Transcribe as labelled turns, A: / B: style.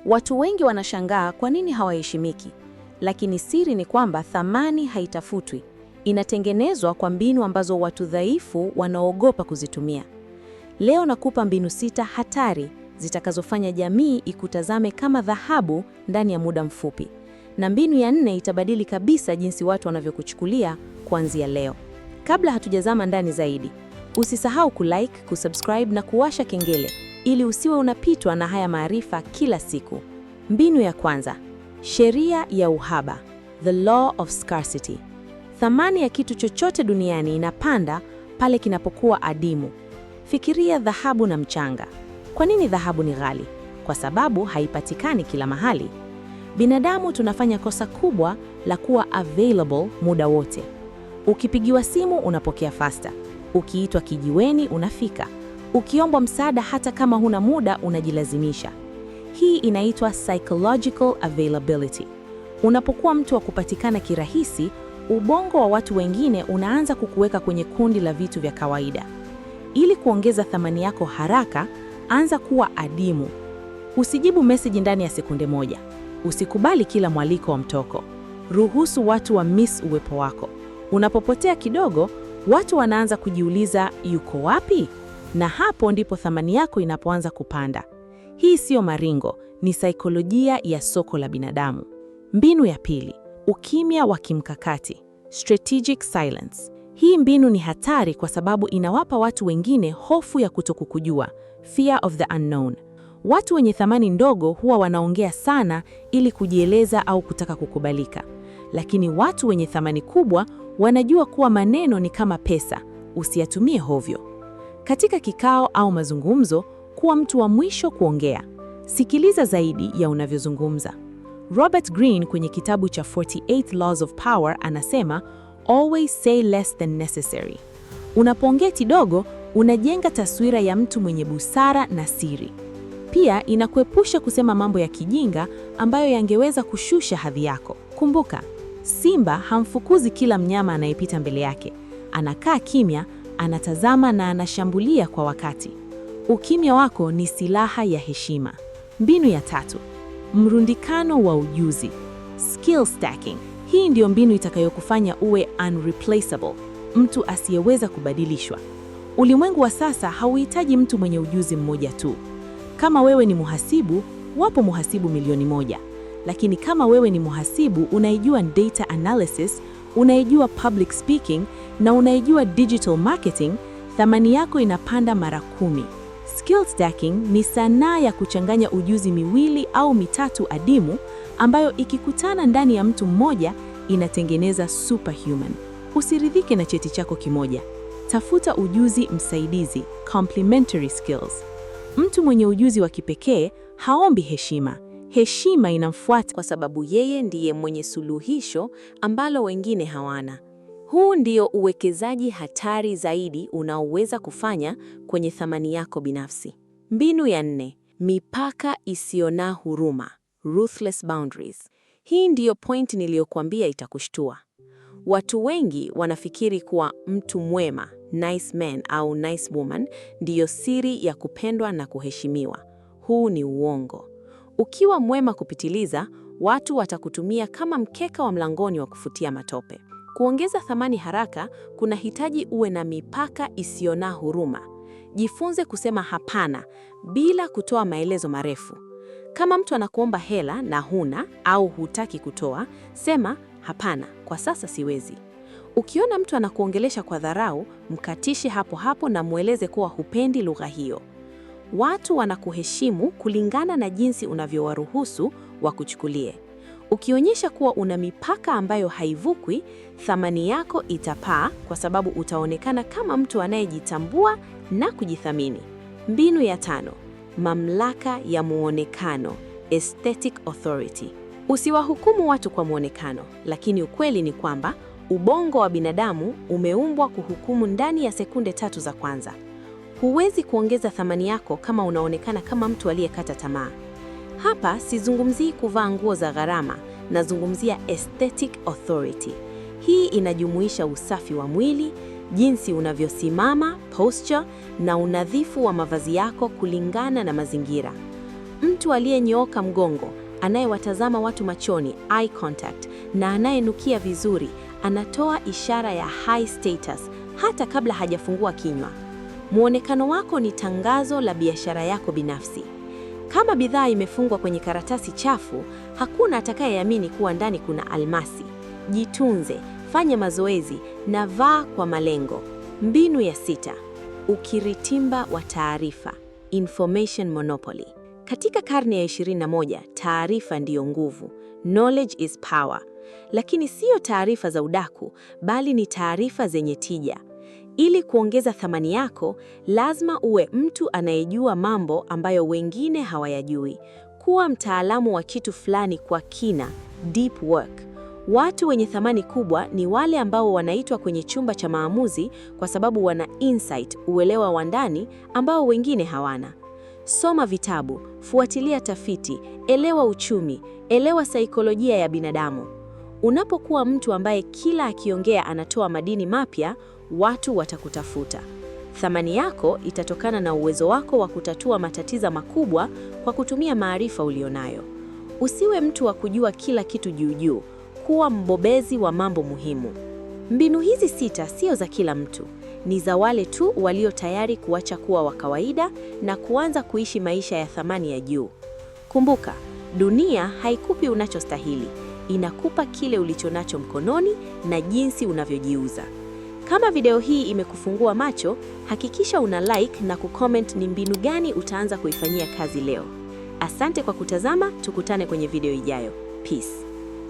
A: Watu wengi wanashangaa kwa nini hawaheshimiki, lakini siri ni kwamba thamani haitafutwi, inatengenezwa kwa mbinu ambazo watu dhaifu wanaogopa kuzitumia. Leo nakupa mbinu 6 hatari zitakazofanya jamii ikutazame kama dhahabu ndani ya muda mfupi. Na mbinu ya 4 itabadili kabisa jinsi watu wanavyokuchukulia kuanzia leo. Kabla hatujazama ndani zaidi, usisahau kulike, kusubscribe na kuwasha kengele ili usiwe unapitwa na haya maarifa kila siku. Mbinu ya kwanza, sheria ya uhaba, the law of scarcity. Thamani ya kitu chochote duniani inapanda pale kinapokuwa adimu. Fikiria dhahabu na mchanga. Kwa nini dhahabu ni ghali? Kwa sababu haipatikani kila mahali. Binadamu tunafanya kosa kubwa la kuwa available muda wote. Ukipigiwa simu unapokea faster. Ukiitwa kijiweni unafika. Ukiombwa msaada hata kama huna muda unajilazimisha. Hii inaitwa psychological availability. Unapokuwa mtu wa kupatikana kirahisi, ubongo wa watu wengine unaanza kukuweka kwenye kundi la vitu vya kawaida. Ili kuongeza thamani yako haraka, anza kuwa adimu. Usijibu message ndani ya sekunde moja. Usikubali kila mwaliko wa mtoko. Ruhusu watu wa miss uwepo wako. Unapopotea kidogo, watu wanaanza kujiuliza yuko wapi? Na hapo ndipo thamani yako inapoanza kupanda. Hii sio maringo, ni saikolojia ya soko la binadamu. Mbinu ya pili, ukimya wa kimkakati, strategic silence. Hii mbinu ni hatari kwa sababu inawapa watu wengine hofu ya kutokukujua, fear of the unknown. Watu wenye thamani ndogo huwa wanaongea sana ili kujieleza au kutaka kukubalika. Lakini watu wenye thamani kubwa wanajua kuwa maneno ni kama pesa, usiyatumie hovyo. Katika kikao au mazungumzo, kuwa mtu wa mwisho kuongea. Sikiliza zaidi ya unavyozungumza. Robert Greene kwenye kitabu cha 48 Laws of Power anasema, always say less than necessary. Unapoongea kidogo, unajenga taswira ya mtu mwenye busara na siri. Pia inakuepusha kusema mambo ya kijinga ambayo yangeweza kushusha hadhi yako. Kumbuka, simba hamfukuzi kila mnyama anayepita mbele yake. Anakaa kimya, anatazama na anashambulia kwa wakati. Ukimya wako ni silaha ya heshima. Mbinu ya 3, mrundikano wa ujuzi, skill stacking. Hii ndio mbinu itakayokufanya uwe unreplaceable, mtu asiyeweza kubadilishwa. Ulimwengu wa sasa hauhitaji mtu mwenye ujuzi mmoja tu. Kama wewe ni muhasibu, wapo muhasibu milioni 1. Lakini kama wewe ni muhasibu unaijua data analysis, unaijua public speaking na unaijua digital marketing, thamani yako inapanda mara 10. Skill stacking ni sanaa ya kuchanganya ujuzi 2 au 3 adimu ambayo ikikutana ndani ya mtu mmoja inatengeneza superhuman. Usiridhike na cheti chako kimoja. Tafuta ujuzi msaidizi, complementary skills. Mtu mwenye ujuzi wa kipekee haombi heshima. Heshima inamfuata kwa sababu yeye ndiye mwenye suluhisho ambalo wengine hawana. Huu ndio uwekezaji hatari zaidi unaoweza kufanya kwenye thamani yako binafsi. Mbinu ya 4, mipaka isiyo na huruma, ruthless boundaries. Hii ndiyo point niliyokuambia itakushtua. Watu wengi wanafikiri kuwa mtu mwema, nice man au nice woman, ndiyo siri ya kupendwa na kuheshimiwa. Huu ni uongo. Ukiwa mwema kupitiliza, watu watakutumia kama mkeka wa mlangoni wa kufutia matope. Kuongeza thamani haraka kunahitaji uwe na mipaka isiyo na huruma. Jifunze kusema hapana bila kutoa maelezo marefu. Kama mtu anakuomba hela na huna au hutaki kutoa, sema hapana, kwa sasa siwezi. Ukiona mtu anakuongelesha kwa dharau, mkatishe hapo hapo na mueleze kuwa hupendi lugha hiyo. Watu wanakuheshimu kulingana na jinsi unavyowaruhusu wakuchukulie. Ukionyesha kuwa una mipaka ambayo haivukwi, thamani yako itapaa kwa sababu utaonekana kama mtu anayejitambua na kujithamini. Mbinu ya 5, mamlaka ya muonekano, aesthetic authority. Usiwahukumu watu kwa muonekano, lakini ukweli ni kwamba ubongo wa binadamu umeumbwa kuhukumu ndani ya sekunde 3 za kwanza. Huwezi kuongeza thamani yako kama unaonekana kama mtu aliyekata tamaa. Hapa sizungumzii kuvaa nguo za gharama, nazungumzia aesthetic authority. Hii inajumuisha usafi wa mwili, jinsi unavyosimama, posture, na unadhifu wa mavazi yako kulingana na mazingira. Mtu aliyenyooka mgongo, anayewatazama watu machoni, eye contact, na anayenukia vizuri, anatoa ishara ya high status hata kabla hajafungua kinywa. Muonekano wako ni tangazo la biashara yako binafsi. Kama bidhaa imefungwa kwenye karatasi chafu, hakuna atakayeamini kuwa ndani kuna almasi. Jitunze, fanya mazoezi na vaa kwa malengo. Mbinu ya 6: ukiritimba wa taarifa, information monopoly. Katika karne ya 21, taarifa ndiyo nguvu. Knowledge is power. Lakini sio taarifa za udaku, bali ni taarifa zenye tija. Ili kuongeza thamani yako, lazima uwe mtu anayejua mambo ambayo wengine hawayajui. Kuwa mtaalamu wa kitu fulani kwa kina, deep work. Watu wenye thamani kubwa ni wale ambao wanaitwa kwenye chumba cha maamuzi kwa sababu wana insight, uelewa wa ndani ambao wengine hawana. Soma vitabu, fuatilia tafiti, elewa uchumi, elewa saikolojia ya binadamu. Unapokuwa mtu ambaye kila akiongea anatoa madini mapya, watu watakutafuta. Thamani yako itatokana na uwezo wako wa kutatua matatizo makubwa kwa kutumia maarifa ulionayo. Usiwe mtu wa kujua kila kitu juu juu, kuwa mbobezi wa mambo muhimu. Mbinu hizi 6 sio za kila mtu, ni za wale tu walio tayari kuacha kuwa wa kawaida na kuanza kuishi maisha ya thamani ya juu. Kumbuka, dunia haikupi unachostahili, inakupa kile ulichonacho mkononi na jinsi unavyojiuza. Kama video hii imekufungua macho, hakikisha una like na kucomment ni mbinu gani utaanza kuifanyia kazi leo. Asante kwa kutazama, tukutane kwenye video ijayo. Peace.